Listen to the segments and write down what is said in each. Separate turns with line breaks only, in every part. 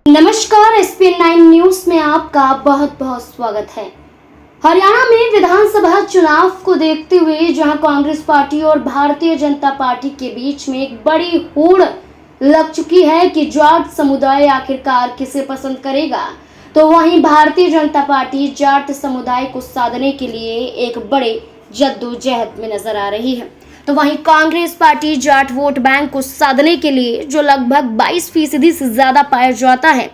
नमस्कार, SPN9 news में आपका बहुत बहुत स्वागत है। हरियाणा में विधानसभा चुनाव को देखते हुए जहां कांग्रेस पार्टी और भारतीय जनता पार्टी के बीच में एक बड़ी होड़ लग चुकी है कि जाट समुदाय आखिरकार किसे पसंद करेगा, तो वहीं भारतीय जनता पार्टी जाट समुदाय को साधने के लिए एक बड़े जद्दोजहद में नजर आ रही है। तो वहीं Congress party Jat vote bank को साधने के लिए जो लगभग 22% से ज्यादा पाया जाता है,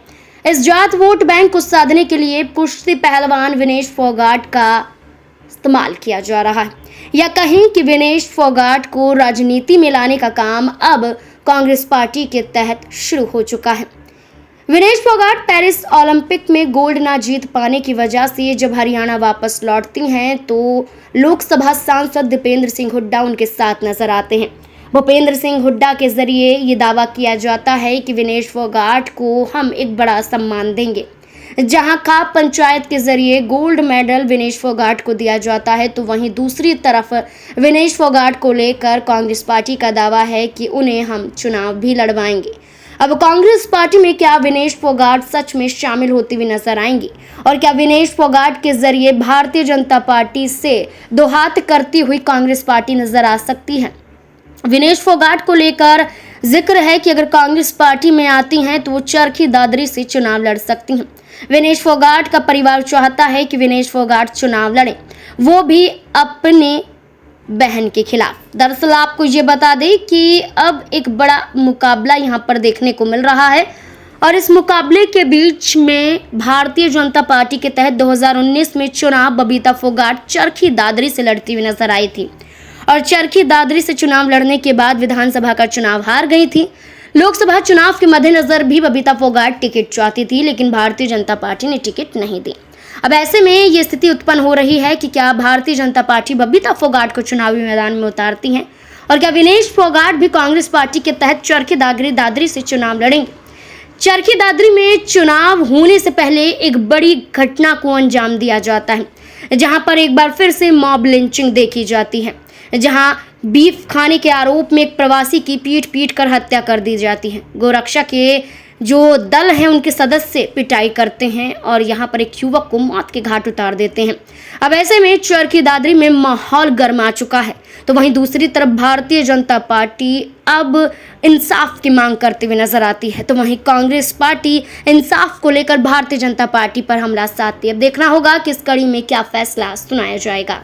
इस जाट वोट बैंक को साधने के लिए कुश्ती पहलवान विनेश फोगाट का इस्तेमाल किया जा रहा है, या कहीं कि विनेश फोगाट को राजनीति में लाने का काम अब कांग्रेस पार्टी के तहत शुरू हो चुका है। विनेश फोगाट पेरिस ओलंपिक में गोल्ड ना जीत पाने की वजह से जब हरियाणा वापस लौटती हैं तो लोकसभा सांसद दीपेंद्र सिंह हुड्डा उनके साथ नजर आते हैं। भूपेंद्र सिंह हुड्डा के जरिए ये दावा किया जाता है कि विनेश फोगाट को हम एक बड़ा सम्मान देंगे। जहां खाप पंचायत के जरिए गोल्ड मेडल विनेश फोगाट को दिया जाता है, तो वहीं दूसरी तरफ विनेश फोगाट को लेकर कांग्रेस पार्टी का दावा है कि उन्हें हम चुनाव भी लड़वाएंगे। अब कांग्रेस पार्टी में क्या विनेश फोगाट सच में शामिल होती हुई नजर आएंगी, और क्या विनेश फोगाट के जरिए भारतीय जनता पार्टी से दो हाथ करती हुई कांग्रेस पार्टी नजर आ सकती है। विनेश फोगाट को लेकर जिक्र है कि अगर कांग्रेस पार्टी में आती हैं तो वो चरखी दादरी से चुनाव लड़ सकती हैं। विनेश फोगाट का परिवार चाहता है कि विनेश फोगाट चुनाव लड़े, वो भी अपने बहन के खिलाफ। दरअसल आपको ये बता दें कि अब एक बड़ा मुकाबला यहाँ पर देखने को मिल रहा है, और इस मुकाबले के बीच में भारतीय जनता पार्टी के तहत 2019 में चुनाव बबीता फोगाट चरखी दादरी से लड़ती हुई नजर आई थी, और चरखी दादरी से चुनाव लड़ने के बाद विधानसभा का चुनाव हार गई थी। लोकसभा चुनाव के मद्देनजर भी बबीता फोगाट टिकट चाहती थी, लेकिन भारतीय जनता पार्टी ने टिकट नहीं दी। अब ऐसे में ये स्थिति उत्पन्न हो रही है कि क्या भारतीय जनता पार्टी बबीता फोगाट को चुनावी मैदान में उतारती है, और क्या विनेश फोगाट भी कांग्रेस पार्टी के तहत चरखी दादरी से चुनाव लड़ेंगे। चरखी दादरी में चुनाव होने से पहले एक बड़ी घटना को अंजाम दिया जाता है, जहां पर एक बार फिर से मॉब लिंचिंग देखी जाती है, जहां बीफ खाने के आरोप में एक प्रवासी की पीट कर हत्या कर दी जाती है। गोरक्षा के जो दल हैं उनके सदस्य पिटाई करते हैं और यहाँ पर एक युवक को मौत के घाट उतार देते हैं। अब ऐसे में चरखी दादरी में माहौल गर्मा चुका है, तो वहीं दूसरी तरफ भारतीय जनता पार्टी अब इंसाफ की मांग करते हुए नजर आती है, तो वहीं कांग्रेस पार्टी इंसाफ को लेकर भारतीय जनता पार्टी पर हमला साधती है। अब देखना होगा कि इस कड़ी में क्या फैसला सुनाया जाएगा।